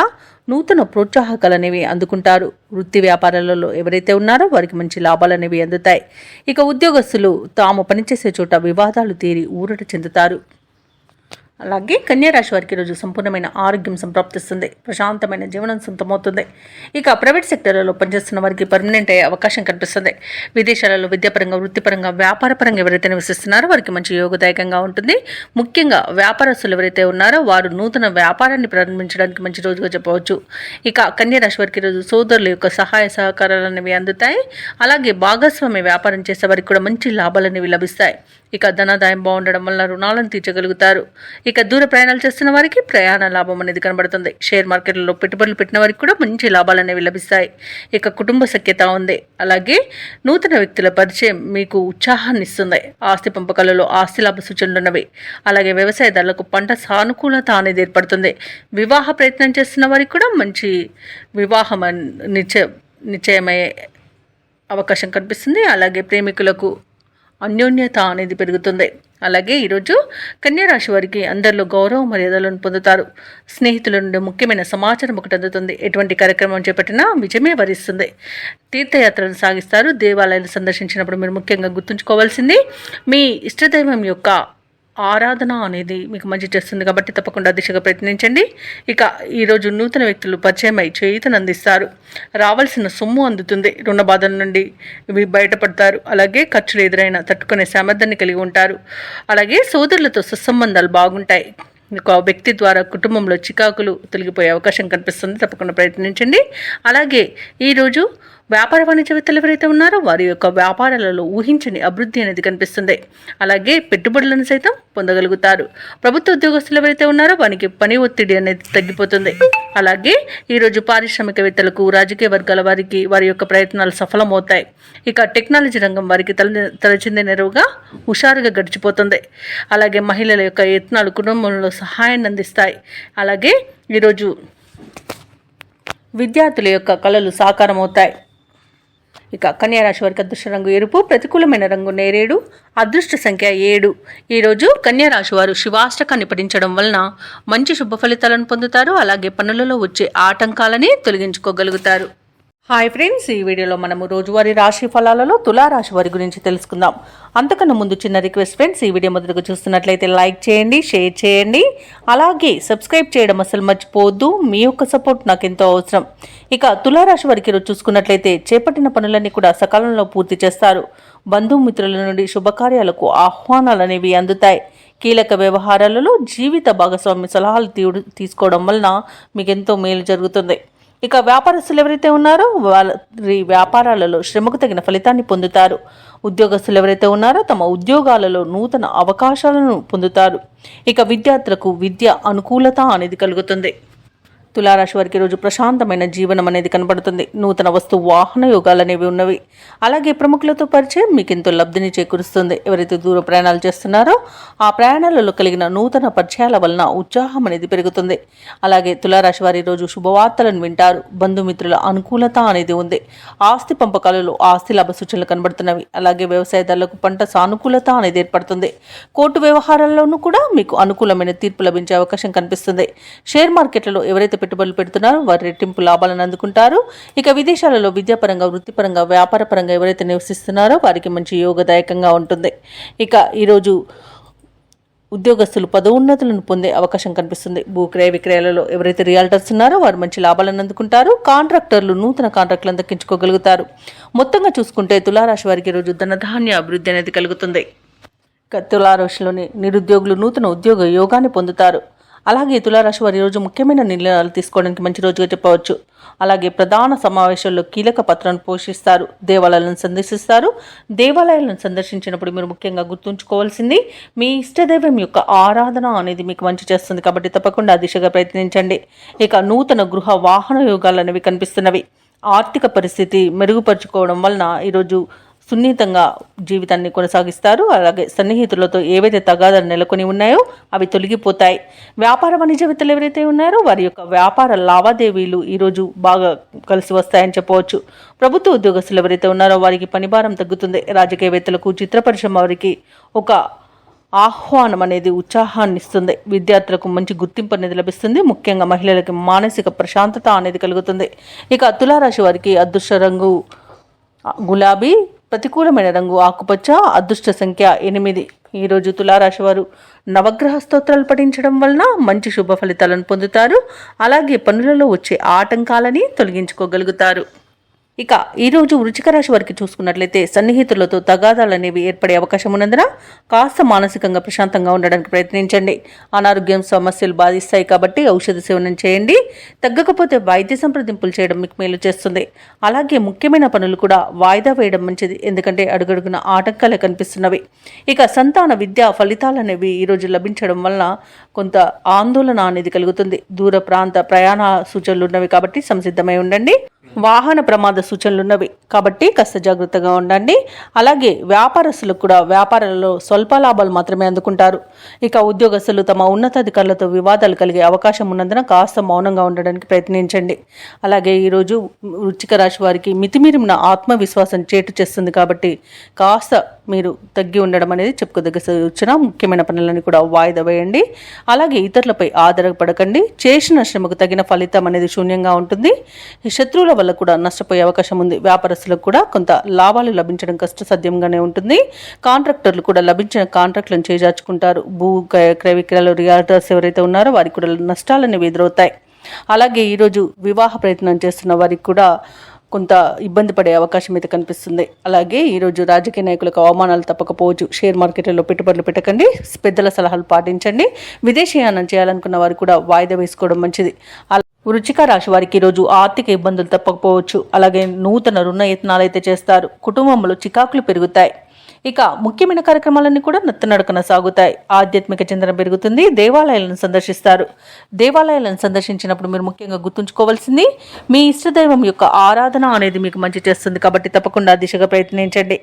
Speaker 1: నూతన ప్రోత్సాహకాలు అనేవి అందుకుంటారు. వృత్తి వ్యాపారాలలో ఎవరైతే ఉన్నారో వారికి మంచి లాభాలు అనేవి అందుతాయి. ఇక ఉద్యోగస్తులు తాము పనిచేసే చోట వివాదాలు తీరి ఊరట చెందుతారు. అలాగే కన్యారాశి వారికి రోజు సంపూర్ణమైన ఆరోగ్యం సంప్రాప్తిస్తుంది. ప్రశాంతమైన జీవనం సొంతమవుతుంది. ఇక ప్రైవేట్ సెక్టర్లలో పనిచేస్తున్న వారికి పర్మనెంట్ అయ్యే అవకాశం కనిపిస్తుంది. విదేశాలలో విద్యాపరంగా, వృత్తిపరంగా, వ్యాపారపరంగా ఎవరైతే నివసిస్తున్నారో వారికి మంచి యోగదాయకంగా ఉంటుంది. ముఖ్యంగా వ్యాపారస్తులు ఎవరైతే ఉన్నారో వారు నూతన వ్యాపారాన్ని ప్రారంభించడానికి మంచి రోజుగా చెప్పవచ్చు. ఇక కన్యారాశి వారికి రోజు సోదరుల యొక్క సహాయ సహకారాలు అనేవి అందుతాయి. అలాగే భాగస్వామ్య వ్యాపారం చేసే వారికి కూడా మంచి లాభాలు అనేవి లభిస్తాయి. ఇక ధనాదాయం బాగుండడం వల్ల రుణాలను తీర్చగలుగుతారు. ఇక దూర ప్రయాణాలు చేస్తున్న వారికి ప్రయాణ లాభం అనేది కనబడుతుంది. షేర్ మార్కెట్లలో పెట్టుబడులు పెట్టిన వారికి కూడా మంచి లాభాలు అనేవి లభిస్తాయి. ఇక కుటుంబ సఖ్యత ఉంది. అలాగే నూతన వ్యక్తుల పరిచయం మీకు ఉత్సాహాన్ని ఇస్తుంది. ఆస్తి పంపకాలలో ఆస్తి లాభ సూచనలు ఉన్నవి. అలాగే వ్యవసాయదారులకు పంట సానుకూలత అనేది ఏర్పడుతుంది. వివాహ ప్రయత్నం చేస్తున్న వారికి కూడా మంచి వివాహం నిశ్చయమయ్యే అవకాశం కనిపిస్తుంది. అలాగే ప్రేమికులకు అన్యోన్యత అనేది పెరుగుతుంది. అలాగే ఈరోజు కన్యారాశి వారికి అందరిలో గౌరవ మర్యాదలను పొందుతారు. స్నేహితుల నుండి ముఖ్యమైన సమాచారం ఒకటి అందుతుంది. ఎటువంటి కార్యక్రమం చేపట్టినా విజయమే వరిస్తుంది. తీర్థయాత్రలు సాగిస్తారు. దేవాలయాలు సందర్శించినప్పుడు మీరు ముఖ్యంగా గుర్తుంచుకోవాల్సింది మీ ఇష్టదైవం యొక్క ఆరాధన అనేది మీకు మంచి చేస్తుంది. కాబట్టి తప్పకుండా దిశగా ప్రయత్నించండి. ఇక ఈరోజు నూతన వ్యక్తులు పరిచయమై చేయుతను అందిస్తారు. రావాల్సిన సొమ్ము అందుతుంది. రుణ బాధల నుండి ఇవి బయటపడతారు. అలాగే ఖర్చులు ఎదురైనా తట్టుకునే సామర్థ్యాన్ని కలిగి ఉంటారు. అలాగే సోదరులతో సుసంబంధాలు బాగుంటాయి. ఒక వ్యక్తి ద్వారా కుటుంబంలో చికాకులు తొలగిపోయే అవకాశం కనిపిస్తుంది. తప్పకుండా ప్రయత్నించండి. అలాగే ఈరోజు వ్యాపార వాణిజ్యవేత్తలు ఎవరైతే ఉన్నారో వారి యొక్క వ్యాపారాలలో ఊహించని అభివృద్ధి అనేది కనిపిస్తుంది. అలాగే పెట్టుబడులను సైతం పొందగలుగుతారు. ప్రభుత్వ ఉద్యోగస్తులు ఎవరైతే ఉన్నారో వారికి పని ఒత్తిడి అనేది తగ్గిపోతుంది. అలాగే ఈరోజు పారిశ్రామికవేత్తలకు, రాజకీయ వర్గాల వారికి వారి యొక్క ప్రయత్నాలు సఫలమవుతాయి. ఇక టెక్నాలజీ రంగం వారికి తలచిందే నెరవుగా హుషారుగా గడిచిపోతుంది. అలాగే మహిళల యొక్క యత్నాలు కుటుంబంలో సహాయాన్ని అందిస్తాయి. అలాగే ఈరోజు విద్యార్థుల యొక్క కళలు సాకారం అవుతాయి. ఇక కన్యారాశి వారికి అదృష్ట రంగు ఎరుపు, ప్రతికూలమైన రంగు నేరేడు, అదృష్ట సంఖ్య 7. ఈరోజు కన్యారాశి వారు శివాష్టకాన్ని పఠించడం వలన మంచి శుభ ఫలితాలను పొందుతారు. అలాగే పనులలో వచ్చే ఆటంకాలని తొలగించుకోగలుగుతారు. హాయ్ ఫ్రెండ్స్, ఈ వీడియోలో మనము రోజువారీ రాశి ఫలాలలో తులారాశి వారి గురించి తెలుసుకుందాం. అంతకన్నా ముందు చిన్న రిక్వెస్ట్ ఫ్రెండ్స్, ఈ వీడియో మొదటగా చూస్తున్నట్లయితే లైక్ చేయండి, షేర్ చేయండి, అలాగే సబ్స్క్రైబ్ చేయడం అసలు మర్చిపోవద్దు. మీ యొక్క సపోర్ట్ నాకు ఎంతో అవసరం. ఇక తులారాశి వారికి రోజు చూసుకున్నట్లయితే చేపట్టిన పనులన్నీ కూడా సకాలంలో పూర్తి చేస్తారు. బంధుమిత్రుల నుండి శుభకార్యాలకు ఆహ్వానాలు అనేవి అందుతాయి. కీలక వ్యవహారాలలో జీవిత భాగస్వామి సలహాలు తీసుకోవడం వలన మీకు ఎంతో మేలు జరుగుతుంది. ఇక వ్యాపారస్తులు ఎవరైతే ఉన్నారో వారి వ్యాపారాలలో శ్రమకు తగిన ఫలితాన్ని పొందుతారు. ఉద్యోగస్తులు ఎవరైతే ఉన్నారో తమ ఉద్యోగాలలో నూతన అవకాశాలను పొందుతారు. ఇక విద్యార్థులకు విద్య అనుకూలత అనేది కలుగుతుంది. తులారాశి వారికి రోజు ప్రశాంతమైన జీవనం అనేది కనబడుతుంది. నూతన వస్తు వాహన యోగాలు అనేవి ఉన్నవి. అలాగే ప్రముఖులతో పరిచయం మీకు ఎంతో లబ్ధిని చేకూరుస్తుంది. ఎవరైతే దూర ప్రయాణాలు చేస్తున్నారో ఆ ప్రయాణాలలో కలిగిన నూతన పరిచయాల వలన ఉత్సాహం అనేది పెరుగుతుంది. అలాగే తులారాశి వారి రోజు శుభవార్తలను వింటారు. బంధుమిత్రుల అనుకూలత అనేది ఉంది. ఆస్తి పంపకాలలో ఆస్తి లాభ సూచనలు కనబడుతున్నవి. అలాగే వ్యవసాయదారులకు పంట సానుకూలత అనేది ఏర్పడుతుంది. కోర్టు వ్యవహారాల్లోనూ కూడా మీకు అనుకూలమైన తీర్పు లభించే అవకాశం కనిపిస్తుంది. షేర్ మార్కెట్లలో ఎవరైతే పెట్టుబడులు పెడుతున్నారో వారి రెట్టింపు లాభాలను అందుకుంటారు. ఇక విదేశాలలో విద్యాపరంగా, వృత్తిపరంగా, వ్యాపార పరంగా ఎవరైతే నివసిస్తున్నారో వారికి మంచి యోగదాయకంగా ఉంటుంది. ఇక ఈరోజు ఉద్యోగస్తులు పదోన్నతులను పొందే అవకాశం కనిపిస్తుంది. భూక్రయ విక్రయాలలో ఎవరైతే రియాల్టర్స్ ఉన్నారో వారు మంచి లాభాలను అందుకుంటారు. కాంట్రాక్టర్లు నూతన కాంట్రాక్టులను దక్కించుకోగలుగుతారు. మొత్తంగా చూసుకుంటే తులారాశి వారికి రోజు ధనధాన్య అభివృద్ధి అనేది కలుగుతుంది. తులారాశిలోని నిరుద్యోగులు నూతన ఉద్యోగ యోగాన్ని పొందుతారు. అలాగే తులారాశి వారి రోజు ముఖ్యమైన నిర్ణయాలు తీసుకోవడానికి మంచి రోజుగా చెప్పవచ్చు. అలాగే ప్రధాన సమావేశాల్లో కీలక పాత్రను పోషిస్తారు. దేవాలయాలను సందర్శిస్తారు. దేవాలయాలను సందర్శించినప్పుడు మీరు ముఖ్యంగా గుర్తుంచుకోవాల్సింది మీ ఇష్టదైవం యొక్క ఆరాధన అనేది మీకు మంచి చేస్తుంది. కాబట్టి తప్పకుండా ఆ దిశగా ప్రయత్నించండి. ఇక నూతన గృహ వాహన యోగాలు అనేవి కనిపిస్తున్నవి. ఆర్థిక పరిస్థితి మెరుగుపరుచుకోవడం వలన ఈరోజు సున్నితంగా జీవితాన్ని కొనసాగిస్తారు. అలాగే సన్నిహితులతో ఏవైతే తగాదాలు నెలకొని ఉన్నాయో అవి తొలగిపోతాయి. వ్యాపార వాణిజ్యవేత్తలు ఎవరైతే ఉన్నారో వారి యొక్క వ్యాపార లావాదేవీలు ఈరోజు బాగా కలిసి వస్తాయని చెప్పవచ్చు. ప్రభుత్వ ఉద్యోగస్తులు ఎవరైతే ఉన్నారో వారికి పనిభారం తగ్గుతుంది. రాజకీయవేత్తలకు, చిత్ర పరిశ్రమ వారికి ఒక ఆహ్వానం అనేది ఉత్సాహాన్ని ఇస్తుంది. విద్యార్థులకు మంచి గుర్తింపు అనేది లభిస్తుంది. ముఖ్యంగా మహిళలకు మానసిక ప్రశాంతత అనేది కలుగుతుంది. ఇక తులారాశి వారికి అదృష్ట రంగు గులాబీ, ప్రతికూలమైన రంగు ఆకుపచ్చ, అదృష్ట సంఖ్య 8. ఈరోజు తులారాశి వారు నవగ్రహ స్తోత్రాలు పఠించడం వలన మంచి శుభ ఫలితాలను పొందుతారు. అలాగే పనులలో వచ్చే ఆటంకాలని తొలగించుకోగలుగుతారు. ఇక ఈరోజు వృశ్చిక రాశి వారికి చూసుకున్నట్లయితే సన్నిహితులతో తగాదాలు అనేవి ఏర్పడే అవకాశం ఉన్నందున కాస్త మానసికంగా ప్రశాంతంగా ఉండడానికి ప్రయత్నించండి. అనారోగ్యం సమస్యలు బాధిస్తాయి కాబట్టి ఔషధ సేవనం చేయండి. తగ్గకపోతే వైద్య సంప్రదింపులు చేయడం మీకు మేలు చేస్తుంది. అలాగే ముఖ్యమైన పనులు కూడా వాయిదా వేయడం మంచిది. ఎందుకంటే అడుగడుగున ఆటంకాలే కనిపిస్తున్నవి. ఇక సంతాన విద్యా ఫలితాలు అనేవి ఈరోజు లభించడం వలన కొంత ఆందోళన అనేది కలుగుతుంది. దూర ప్రాంత ప్రయాణ సూచనలు ఉన్నవి కాబట్టి సంసిద్ధమై ఉండండి. వాహన ప్రమాద సూచనలు ఉన్నవి కాబట్టి కాస్త జాగ్రత్తగా ఉండండి. అలాగే వ్యాపారస్తులకు కూడా వ్యాపారాలలో స్వల్ప లాభాలు మాత్రమే అందుకుంటారు. ఇక ఉద్యోగస్తులు తమ ఉన్నతాధికారులతో వివాదాలు కలిగే అవకాశం ఉన్నందున కాస్త మౌనంగా ఉండడానికి ప్రయత్నించండి. అలాగే ఈరోజు వృశ్చిక రాశి వారికి మితిమీరిన ఆత్మవిశ్వాసం చేటు చేస్తుంది కాబట్టి కాస్త మీరు తగ్గి ఉండడం అనేది చెప్పుకోదగ్గ సూచన. ముఖ్యమైన పనులను కూడా వాయిదా వేయండి. అలాగే ఇతరులపై ఆధారపడకండి. చేసిన శ్రమకు తగిన ఫలితం అనేది శూన్యంగా ఉంటుంది. శత్రువుల వల్ల కూడా నష్టపోయే అవకాశం ఉంది. వ్యాపారస్తులకు కూడా కొంత లాభాలు లభించడం కష్టసాధ్యంగానే ఉంటుంది. కాంట్రాక్టర్లు కూడా లభించిన కాంట్రాక్టులను చేజార్చుకుంటారు. భూ క్రయ విక్రయాలు రియాల్టర్స్ ఎవరైతే ఉన్నారో వారికి కూడా నష్టాలనేవి ఎదురవుతాయి. అలాగే ఈరోజు వివాహ ప్రయత్నం చేస్తున్న వారికి కూడా కొంత ఇబ్బంది పడే అవకాశం అయితే కనిపిస్తుంది. అలాగే ఈరోజు రాజకీయ నాయకులకు అవమానాలు తప్పకపోవచ్చు. షేర్ మార్కెట్లలో పెట్టుబడులు పెట్టకండి. పెద్దల సలహాలు పాటించండి. విదేశీయానం చేయాలనుకున్న వారు కూడా వాయిదా వేసుకోవడం మంచిది. వృశ్చిక రాశి వారికి ఈరోజు ఆర్థిక ఇబ్బందులు తప్పకపోవచ్చు. అలాగే నూతన రుణ యత్నాలు అయితే చేస్తారు. కుటుంబంలో చికాకులు పెరుగుతాయి. ఇక ముఖ్యమైన కార్యక్రమాలన్నీ కూడా నత్తనడకన సాగుతాయి. ఆధ్యాత్మిక చింతన పెరుగుతుంది. దేవాలయాలను సందర్శిస్తారు. దేవాలయాలను సందర్శించినప్పుడు మీరు ముఖ్యంగా గుర్తుంచుకోవాల్సింది మీ ఇష్టదైవం యొక్క ఆరాధన అనేది మీకు మంచి చేస్తుంది. కాబట్టి తప్పకుండా దిశగా ప్రయత్నించండి.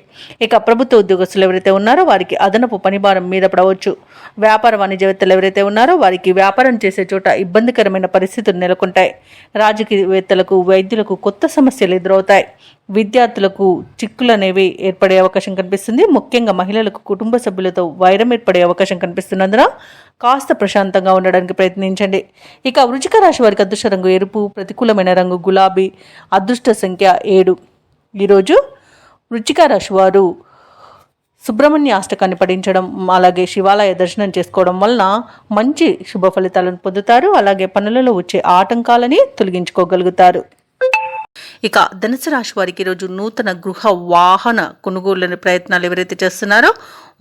Speaker 1: ఇక ప్రభుత్వ ఉద్యోగస్తులు ఎవరైతే ఉన్నారో వారికి అదనపు పనిభారం మీద పడవచ్చు. వ్యాపార వాణిజ్యవేత్తలు ఎవరైతే ఉన్నారో వారికి వ్యాపారం చేసే చోట ఇబ్బందికరమైన పరిస్థితులు నెలకొంటాయి. రాజకీయవేత్తలకు, వైద్యులకు కొత్త సమస్యలు ఎదురవుతాయి. విద్యార్థులకు చిక్కులు అనేవి ఏర్పడే అవకాశం కనిపిస్తుంది. ముఖ్యంగా మహిళలకు కుటుంబ సభ్యులతో వైరం ఏర్పడే అవకాశం కనిపిస్తున్నందున కాస్త ప్రశాంతంగా ఉండడానికి ప్రయత్నించండి. ఇక వృశ్చిక రాశి వారికి అదృష్ట రంగు ఎరుపు, ప్రతికూలమైన రంగు గులాబీ, అదృష్ట సంఖ్య 7. ఈరోజు వృశ్చిక రాశి వారు సుబ్రహ్మణ్య అష్టకాన్ని పఠించడం, అలాగే శివాలయ దర్శనం చేసుకోవడం వలన మంచి శుభ ఫలితాలను పొందుతారు. అలాగే పనులలో వచ్చే ఆటంకాలని తొలగించుకోగలుగుతారు. ఇక ధనుసు రాశి వారికి ఈరోజు నూతన గృహ వాహన కొనుగోలు ప్రయత్నాలు ఎవరైతే చేస్తున్నారో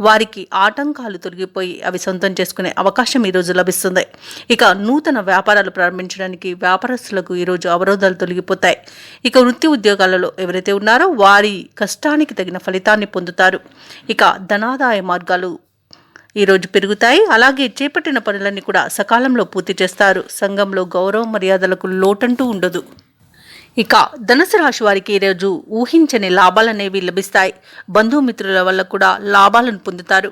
Speaker 1: వారికి ఆటంకాలు తొలగిపోయి అవి సొంతం చేసుకునే అవకాశం ఈరోజు లభిస్తుంది. ఇక నూతన వ్యాపారాలు ప్రారంభించడానికి వ్యాపారస్తులకు ఈరోజు అవరోధాలు తొలగిపోతాయి. ఇక వృత్తి ఉద్యోగాలలో ఎవరైతే ఉన్నారో వారి కష్టానికి తగిన ఫలితాన్ని పొందుతారు. ఇక ధనాదాయ మార్గాలు ఈరోజు పెరుగుతాయి. అలాగే చేపట్టిన పనులన్నీ కూడా సకాలంలో పూర్తి చేస్తారు. సంఘంలో గౌరవ మర్యాదలకు లోటంటూ ఉండదు. ఇక ధనుసు రాశి వారికి ఈరోజు ఊహించని లాభాలనేవి లభిస్తాయి. బంధుమిత్రుల వల్ల కూడా లాభాలను పొందుతారు.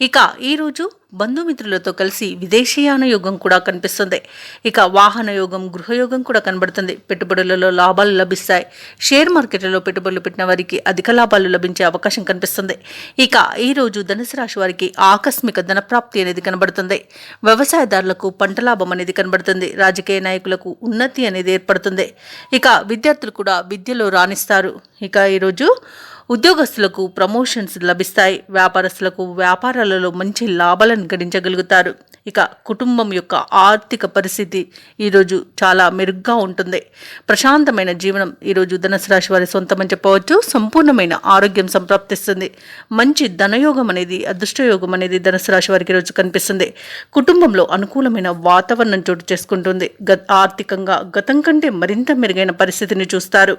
Speaker 1: ఇక ఈరోజు బంధుమిత్రులతో కలిసి విదేశీయాన యోగం కూడా కనిపిస్తుంది. ఇక వాహన యోగం, గృహయోగం కూడా కనబడుతుంది. పెట్టుబడులలో లాభాలు లభిస్తాయి. షేర్ మార్కెట్లలో పెట్టుబడులు పెట్టిన వారికి అధిక లాభాలు లభించే అవకాశం కనిపిస్తుంది. ఇక ఈరోజు ధనుసు రాశి వారికి ఆకస్మిక ధనప్రాప్తి అనేది కనబడుతుంది. వ్యవసాయదారులకు పంట లాభం అనేది కనబడుతుంది. రాజకీయ నాయకులకు ఉన్నతి అనేది ఏర్పడుతుంది. ఇక విద్యార్థులు కూడా విద్యలో రాణిస్తారు. ఇక ఈరోజు ఉద్యోగస్తులకు ప్రమోషన్స్ లభిస్తాయి. వ్యాపారస్తులకు వ్యాపారాలలో మంచి లాభాలను గడించగలుగుతారు. ఇక కుటుంబం యొక్క ఆర్థిక పరిస్థితి ఈరోజు చాలా మెరుగ్గా ఉంటుంది. ప్రశాంతమైన జీవనం ఈరోజు ధనుసు రాశి వారి సొంతమని చెప్పవచ్చు. సంపూర్ణమైన ఆరోగ్యం సంప్రాప్తిస్తుంది. మంచి ధనయోగం అనేది, అదృష్టయోగం అనేది ధనుసు రాశి వారికి ఈరోజు కనిపిస్తుంది. కుటుంబంలో అనుకూలమైన వాతావరణం చోటు చేసుకుంటుంది. ఆర్థికంగా గతం కంటే మరింత మెరుగైన పరిస్థితిని చూస్తారు.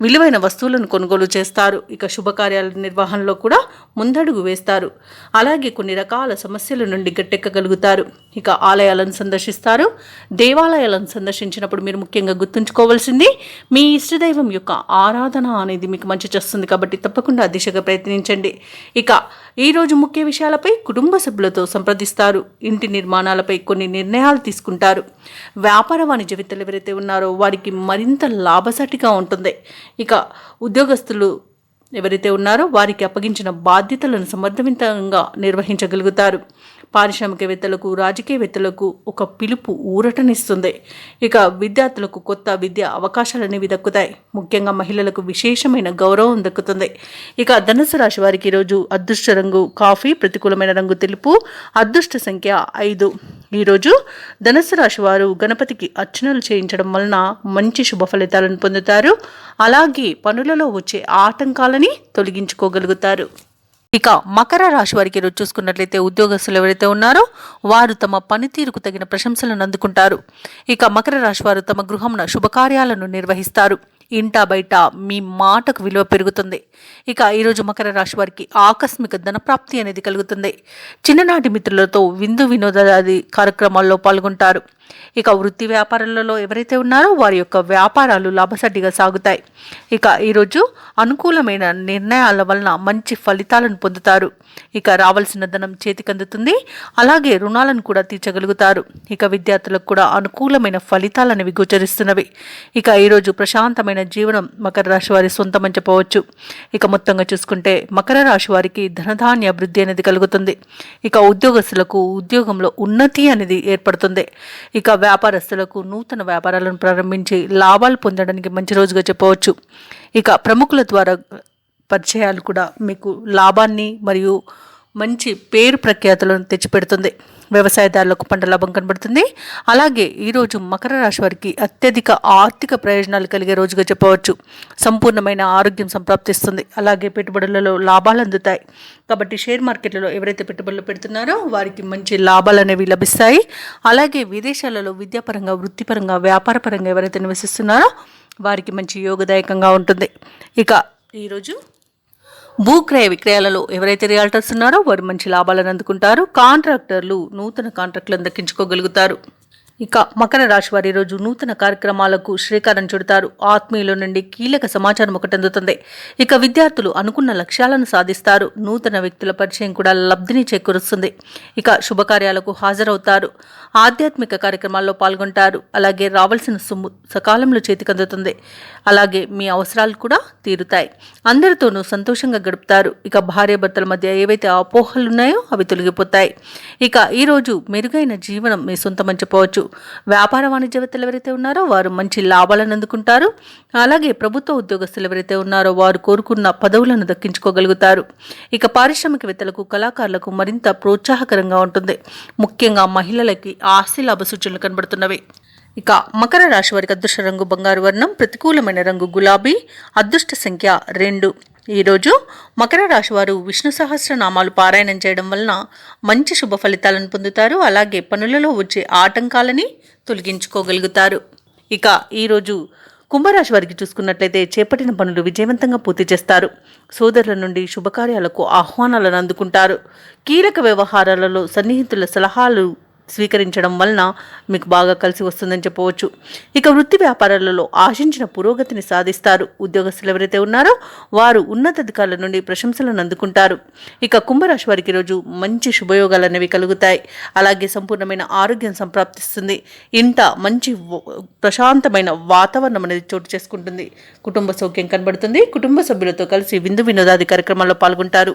Speaker 1: విలువైన వస్తువులను కొనుగోలు చేస్తారు. ఇక శుభకార్యాల నిర్వహణలో కూడా ముందడుగు వేస్తారు. అలాగే కొన్ని రకాల సమస్యల నుండి గట్టెక్కగలుగుతారు. ఇక ఆలయాలను సందర్శిస్తారు. దేవాలయాలను సందర్శించినప్పుడు మీరు ముఖ్యంగా గుర్తుంచుకోవాల్సింది మీ ఇష్టదైవం యొక్క ఆరాధన అనేది మీకు మంచి చేస్తుంది. కాబట్టి తప్పకుండా ఆ దిశగా ప్రయత్నించండి. ఇక ఈరోజు ముఖ్య విషయాలపై కుటుంబ సభ్యులతో సంప్రదిస్తారు. ఇంటి నిర్మాణాలపై కొన్ని నిర్ణయాలు తీసుకుంటారు. వ్యాపార వాణిజ్యవేత్తలు ఎవరైతే ఉన్నారో వారికి మరింత లాభసాటిగా ఉంటుంది. ఇక ఉద్యోగస్తులు ఎవరైతే ఉన్నారో వారికి అప్పగించిన బాధ్యతలను సమర్థవంతంగా నిర్వహించగలుగుతారు. పారిశ్రామికవేత్తలకు, రాజకీయవేత్తలకు ఒక పిలుపు ఊరటనిస్తుంది. ఇక విద్యార్థులకు కొత్త విద్యా అవకాశాలనేవి దక్కుతాయి. ముఖ్యంగా మహిళలకు విశేషమైన గౌరవం దక్కుతుంది. ఇక ధనుసు రాశి వారికి ఈరోజు అదృష్ట రంగు కాఫీ, ప్రతికూలమైన రంగు తెలుపు, అదృష్ట సంఖ్య 5. ఈరోజు ధనుసు రాశి వారు గణపతికి అర్చనలు చేయించడం వలన మంచి శుభ ఫలితాలను పొందుతారు. అలాగే పనులలో వచ్చే ఆటంకాలని తొలగించుకోగలుగుతారు. ఇక మకర రాశి వారికి ఈరోజు చూసుకున్నట్లయితే ఉద్యోగస్తులు ఎవరైతే ఉన్నారో వారు తమ పనితీరుకు తగిన ప్రశంసలను అందుకుంటారు. ఇక మకర రాశి వారు తమ గృహంన శుభకార్యాలను నిర్వహిస్తారు. ఇంటా బయట మీ మాటకు విలువ పెరుగుతుంది. ఇక ఈరోజు మకర రాశి వారికి ఆకస్మిక ధనప్రాప్తి అనేది కలుగుతుంది. చిన్ననాటి మిత్రులతో విందు వినోదాది కార్యక్రమాల్లో పాల్గొంటారు. ఇక వృత్తి వ్యాపారాలలో ఎవరైతే ఉన్నారో వారి యొక్క వ్యాపారాలు లాభసాటిగా సాగుతాయి. ఇక ఈరోజు అనుకూలమైన నిర్ణయాల వలన మంచి ఫలితాలను పొందుతారు. ఇక రావాల్సిన ధనం చేతికి అందుతుంది. అలాగే రుణాలను కూడా తీర్చగలుగుతారు. ఇక విద్యార్థులకు కూడా అనుకూలమైన ఫలితాలు అనేవి గోచరిస్తున్నవి. ఇక ఈరోజు ప్రశాంతమైన జీవనం మకర రాశి వారి సొంతమని చెప్పవచ్చు. ఇక మొత్తంగా చూసుకుంటే మకర రాశి వారికి ధనధాన్య అభివృద్ధి అనేది కలుగుతుంది. ఇక ఉద్యోగస్తులకు ఉద్యోగంలో ఉన్నతి అనేది ఏర్పడుతుంది. ఇక వ్యాపారస్తులకు నూతన వ్యాపారాలను ప్రారంభించి లాభాలు పొందడానికి మంచి రోజుగా చెప్పవచ్చు. ఇక ప్రముఖుల ద్వారా పరిచయాలు కూడా మీకు లాభాన్ని మరియు మంచి పేరు ప్రఖ్యాతులను తెచ్చిపెడుతుంది. వ్యవసాయదారులకు పంట లాభం కనబడుతుంది. అలాగే ఈరోజు మకర రాశి వారికి అత్యధిక ఆర్థిక ప్రయోజనాలు కలిగే రోజుగా చెప్పవచ్చు. సంపూర్ణమైన ఆరోగ్యం సంప్రాప్తిస్తుంది. అలాగే పెట్టుబడులలో లాభాలు అందుతాయి. కాబట్టి షేర్ మార్కెట్లలో ఎవరైతే పెట్టుబడులు పెడుతున్నారో వారికి మంచి లాభాలు అనేవి లభిస్తాయి. అలాగే విదేశాలలో విద్యాపరంగా, వృత్తిపరంగా, వ్యాపారపరంగా ఎవరైతే నివసిస్తున్నారో వారికి మంచి యోగదాయకంగా ఉంటుంది. ఇక ఈరోజు భూక్రయ విక్రయాలలో ఎవరైతే రియాల్టర్స్ ఉన్నారో వారు మంచి లాభాలను అందుకుంటారు. కాంట్రాక్టర్లు నూతన కాంట్రాక్టులను దక్కించుకోగలుగుతారు. ఇక మకర రాశి వారి రోజు నూతన కార్యక్రమాలకు శ్రీకారం చుడతారు. ఆత్మీయుల నుండి కీలక సమాచారం ఒకటి అందుతుంది. ఇక విద్యార్థులు అనుకున్న లక్ష్యాలను సాధిస్తారు. నూతన వ్యక్తుల పరిచయం కూడా లబ్ధిని చేకూరుస్తుంది. ఇక శుభకార్యాలకు హాజరవుతారు. ఆధ్యాత్మిక కార్యక్రమాల్లో పాల్గొంటారు. అలాగే రావాల్సిన సొమ్ము సకాలంలో చేతికి అందుతుంది. అలాగే మీ అవసరాలు కూడా తీరుతాయి. అందరితోనూ సంతోషంగా గడుపుతారు. ఇక భార్యాభర్తల మధ్య ఏవైతే అపోహలు ఉన్నాయో అవి తొలగిపోతాయి. ఇక ఈరోజు మెరుగైన జీవనం మీ సొంతమని చెప్పవచ్చు. వ్యాపార వాణిజ్యవేత్తలు ఎవరైతే ఉన్నారో వారు మంచి లాభాలను అందుకుంటారు. అలాగే ప్రభుత్వ ఉద్యోగస్తులు ఎవరైతే ఉన్నారో వారు కోరుకున్న పదవులను దక్కించుకోగలుగుతారు. ఇక పారిశ్రామికవేత్తలకు, కళాకారులకు మరింత ప్రోత్సాహకరంగా ఉంటుంది. ముఖ్యంగా మహిళలకి ఆస్తి లాభ సూచనలు కనబడుతున్నవి. ఇక మకర రాశి వారికి అదృష్ట రంగు బంగారు వర్ణం, ప్రతికూలమైన రంగు గులాబీ, అదృష్ట సంఖ్య 2. ఈరోజు మకర రాశి వారు విష్ణు సహస్రనామాలు పారాయణం చేయడం వలన మంచి శుభ ఫలితాలను పొందుతారు. అలాగే పనులలో వచ్చే ఆటంకాలని తొలగించుకోగలుగుతారు. ఇక ఈరోజు కుంభరాశి వారికి చూసుకున్నట్లయితే చేపట్టిన పనులు విజయవంతంగా పూర్తి చేస్తారు. సోదరుల నుండి శుభకార్యాలకు ఆహ్వానాలను అందుకుంటారు. కీలక వ్యవహారాలలో సన్నిహితుల సలహాలు స్వీకరించడం వలన మీకు బాగా కలిసి వస్తుందని చెప్పవచ్చు. ఇక వృత్తి వ్యాపారాలలో ఆశించిన పురోగతిని సాధిస్తారు. ఉద్యోగస్తులు ఎవరైతే ఉన్నారో వారు ఉన్నతాధికారుల నుండి ప్రశంసలను అందుకుంటారు. ఇక కుంభరాశి వారికి ఈరోజు మంచి శుభయోగాలు అనేవి కలుగుతాయి. అలాగే సంపూర్ణమైన ఆరోగ్యం సంప్రాప్తిస్తుంది. ఇంట మంచి ప్రశాంతమైన వాతావరణం అనేది చోటు చేసుకుంటుంది. కుటుంబ సౌఖ్యం కనబడుతుంది. కుటుంబ సభ్యులతో కలిసి విందు వినోదాది కార్యక్రమాల్లో పాల్గొంటారు.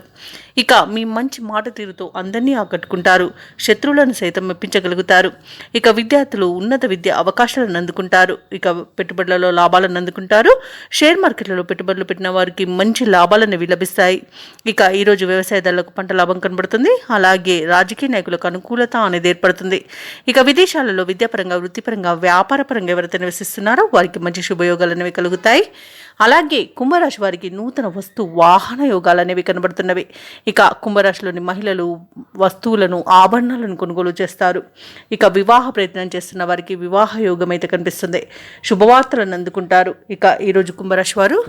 Speaker 1: ఇక మీ మంచి మాట తీరుతో అందరినీ ఆకట్టుకుంటారు. శత్రువులను సైతం మెప్పించగలుగుతారు. ఇక విద్యార్థులు ఉన్నత విద్య అవకాశాలను అందుకుంటారు. ఇక పెట్టుబడులలో లాభాలను అందుకుంటారు. షేర్ మార్కెట్లలో పెట్టుబడులు పెట్టిన వారికి మంచి లాభాలనేవి లభిస్తాయి. ఇక ఈరోజు వ్యవసాయదారులకు పంట లాభం కనబడుతుంది. అలాగే రాజకీయ నాయకులకు అనుకూలత అనేది ఏర్పడుతుంది. ఇక విదేశాలలో విద్యాపరంగా వృత్తిపరంగా వ్యాపారపరంగా ఎవరైతే నివసిస్తున్నారో వారికి మంచి శుభయోగాలు అనేవి కలుగుతాయి. అలాగే కుంభరాశి వారికి నూతన వస్తు వాహన యోగాలు అనేవి కనబడుతున్నవి. ఇక కుంభరాశిలోని మహిళలు వస్తువులను ఆభరణాలను కొనుగోలు చేస్తారు. ఇక వివాహ ప్రయత్నం చేస్తున్న వారికి వివాహ యోగం అయితే కనిపిస్తుంది. శుభవార్తలను అందుకుంటారు. ఇక ఈరోజు కుంభరాశి వారు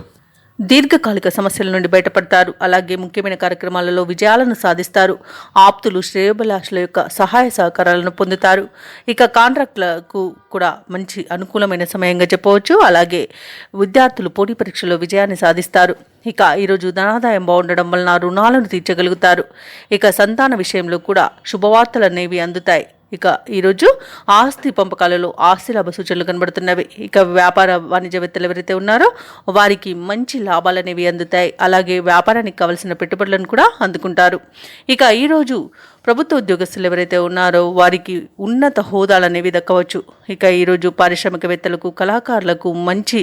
Speaker 1: దీర్ఘకాలిక సమస్యల నుండి బయటపడతారు. అలాగే ముఖ్యమైన కార్యక్రమాలలో విజయాలను సాధిస్తారు. ఆప్తులు శ్రేయోభిలాషుల యొక్క సహాయ సహకారాలను పొందుతారు. ఇక కాంట్రాక్టులకు కూడా మంచి అనుకూలమైన సమయంగా చెప్పవచ్చు. అలాగే విద్యార్థులు పోటీ పరీక్షలో విజయాన్ని సాధిస్తారు. ఇక ఈరోజు ధనాదాయం బాగుండడం వలన రుణాలను తీర్చగలుగుతారు. ఇక సంతాన విషయంలో కూడా శుభవార్తలు అనేవి అందుతాయి. ఇక ఈరోజు ఆస్తి పంపకాలలో ఆస్తి లాభ సూచనలు కనబడుతున్నవి. ఇక వ్యాపార వాణిజ్యవేత్తలు ఎవరైతే ఉన్నారో వారికి మంచి లాభాలు అనేవి అందుతాయి. అలాగే వ్యాపారానికి కావలసిన పెట్టుబడులను కూడా అందుకుంటారు. ఇక ఈరోజు ప్రభుత్వ ఉద్యోగస్తులు ఎవరైతే ఉన్నారో వారికి ఉన్నత హోదాలు అనేవి దక్కవచ్చు. ఇక ఈరోజు పారిశ్రామికవేత్తలకు కళాకారులకు మంచి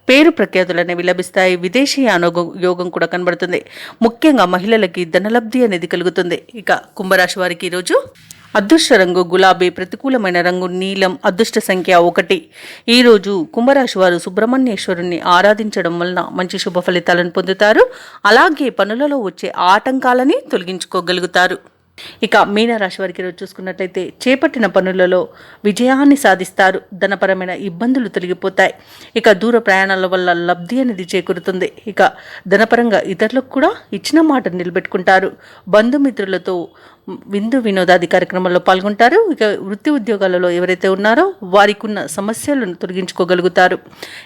Speaker 1: పేరు ప్రఖ్యాతులు అనేవి లభిస్తాయి. విదేశీ యోగం కూడా కనబడుతుంది. ముఖ్యంగా మహిళలకి ధనలబ్ధి అనేది కలుగుతుంది. ఇక కుంభరాశి వారికి ఈరోజు అదృష్ట రంగు గులాబీ, ప్రతికూలమైన రంగు నీలం, అదృష్ట సంఖ్య 1. ఈరోజు కుంభరాశి వారు సుబ్రహ్మణ్యేశ్వరుణ్ణి ఆరాధించడం వలన మంచి శుభ ఫలితాలను పొందుతారు. అలాగే పనులలో వచ్చే ఆటంకాలని తొలగించుకోగలుగుతారు. ఇక మీనరాశి వారికి ఈరోజు చూసుకున్నట్లయితే చేపట్టిన పనులలో విజయాన్ని సాధిస్తారు. ధనపరమైన ఇబ్బందులు తొలగిపోతాయి. ఇక దూర ప్రయాణాల వల్ల లబ్ధి అనేది చేకూరుతుంది. ఇక ధనపరంగా ఇతరులకు కూడా ఇచ్చిన మాట నిలబెట్టుకుంటారు. బంధుమిత్రులతో విందు వినోదాది కార్యక్రమాల్లో పాల్గొంటారు. ఇక వృత్తి ఉద్యోగాలలో ఎవరైతే ఉన్నారో వారికి ఉన్న సమస్యలను తొలగించుకోగలుగుతారు.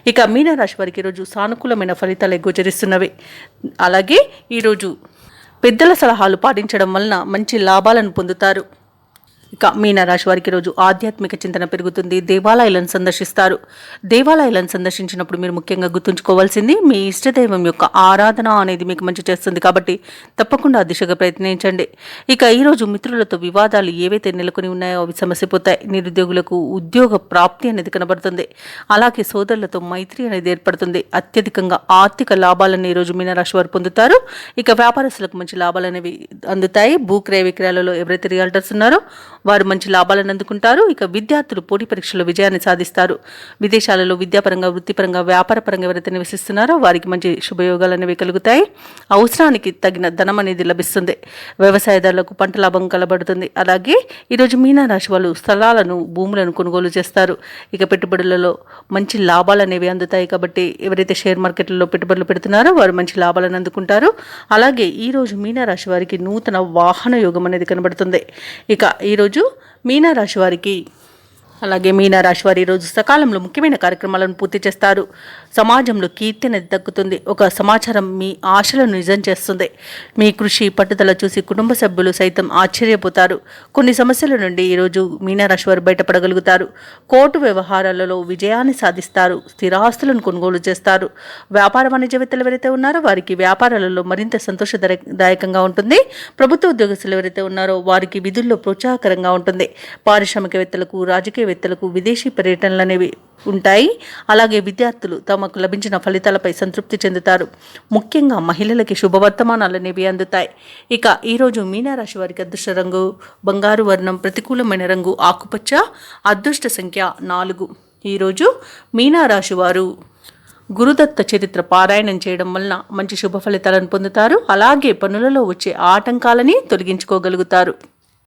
Speaker 1: ఇక మీనరాశి వారికి ఈరోజు సానుకూలమైన ఫలితాలు గోచరిస్తున్నవి. అలాగే ఈరోజు పెద్దల సలహాలు పాటించడం వలన మంచి లాభాలను పొందుతారు. ఇక మీనరాశి వారికి రోజు ఆధ్యాత్మిక చింతన పెరుగుతుంది. దేవాలయాలను సందర్శిస్తారు. దేవాలయాలను సందర్శించినప్పుడు మీరు ముఖ్యంగా గుర్తుంచుకోవాల్సింది మీ ఇష్టదైవం యొక్క ఆరాధన అనేది మీకు మంచి చేస్తుంది. కాబట్టి తప్పకుండా ఆ దిశగా ప్రయత్నించండి. ఇక ఈరోజు మిత్రులతో వివాదాలు ఏవైతే నెలకొని ఉన్నాయో అవి సమస్యపోతాయి. నిరుద్యోగులకు ఉద్యోగ ప్రాప్తి అనేది కనబడుతుంది. అలాగే సోదరులతో మైత్రి అనేది ఏర్పడుతుంది. అత్యధికంగా ఆర్థిక లాభాలను ఈరోజు మీనరాశి వారు పొందుతారు. ఇక వ్యాపారస్తులకు మంచి లాభాలు అనేవి అందుతాయి. భూక్రయ విక్రయాలలో ఎవరైతే రియల్టర్స్ ఉన్నారో వారు మంచి లాభాలను అందుకుంటారు. ఇక విద్యార్థులు పోటీ పరీక్షల్లో విజయాన్ని సాధిస్తారు. విదేశాలలో విద్యాపరంగా వృత్తిపరంగా వ్యాపారపరంగా ఎవరైతే నివసిస్తున్నారో వారికి మంచి శుభయోగాలు అనేవి కలుగుతాయి. అవసరానికి తగిన ధనం అనేది లభిస్తుంది. వ్యవసాయదారులకు పంట లాభం కలబడుతుంది. అలాగే ఈరోజు మీనరాశి వాళ్ళు స్థలాలను భూములను కొనుగోలు చేస్తారు. ఇక పెట్టుబడులలో మంచి లాభాలు అనేవి అందుతాయి. కాబట్టి ఎవరైతే షేర్ మార్కెట్లలో పెట్టుబడులు పెడుతున్నారో వారు మంచి లాభాలను అందుకుంటారు. అలాగే ఈరోజు మీనరాశి వారికి నూతన వాహన యోగం అనేది కనబడుతుంది. ఇక ఈరోజు మీనరాశి వారికి అలాగే మీనరాశి వారి ఈరోజు సకాలంలో ముఖ్యమైన కార్యక్రమాలను పూర్తి చేస్తారు. సమాజంలో కీర్తి అనేది దక్కుతుంది. ఒక సమాచారం మీ ఆశలను నిజం చేస్తుంది. మీ కృషి పట్టుదల చూసి కుటుంబ సభ్యులు సైతం ఆశ్చర్యపోతారు. కొన్ని సమస్యల నుండి ఈరోజు మీనరాశి వారు బయటపడగలుగుతారు. కోర్టు వ్యవహారాలలో విజయాన్ని సాధిస్తారు. స్థిరాస్తులను కొనుగోలు చేస్తారు. వ్యాపార వాణిజ్యవేత్తలు ఎవరైతే ఉన్నారో వారికి వ్యాపారాలలో మరింత సంతోషదాయకంగా ఉంటుంది. ప్రభుత్వ ఉద్యోగస్తులు ఎవరైతే ఉన్నారో వారికి విధుల్లో ప్రోత్సాహకరంగా ఉంటుంది. పారిశ్రామికవేత్తలకు రాజకీయవేత్తలకు విదేశీ పర్యటనలు అనేవి ఉంటాయి. అలాగే విద్యార్థులు తమకు లభించిన ఫలితాలపై సంతృప్తి చెందుతారు. ముఖ్యంగా మహిళలకి శుభవర్తమానాలు అనేవి అందుతాయి. ఇక ఈరోజు మీనరాశి వారికి అదృష్ట రంగు బంగారు వర్ణం, ప్రతికూలమైన రంగు ఆకుపచ్చ, అదృష్ట సంఖ్య 4. ఈరోజు మీనరాశి వారు గురుదత్త చరిత్ర పారాయణం చేయడం వలన మంచి శుభ ఫలితాలను పొందుతారు. అలాగే పనులలో వచ్చే ఆటంకాలని తొలగించుకోగలుగుతారు.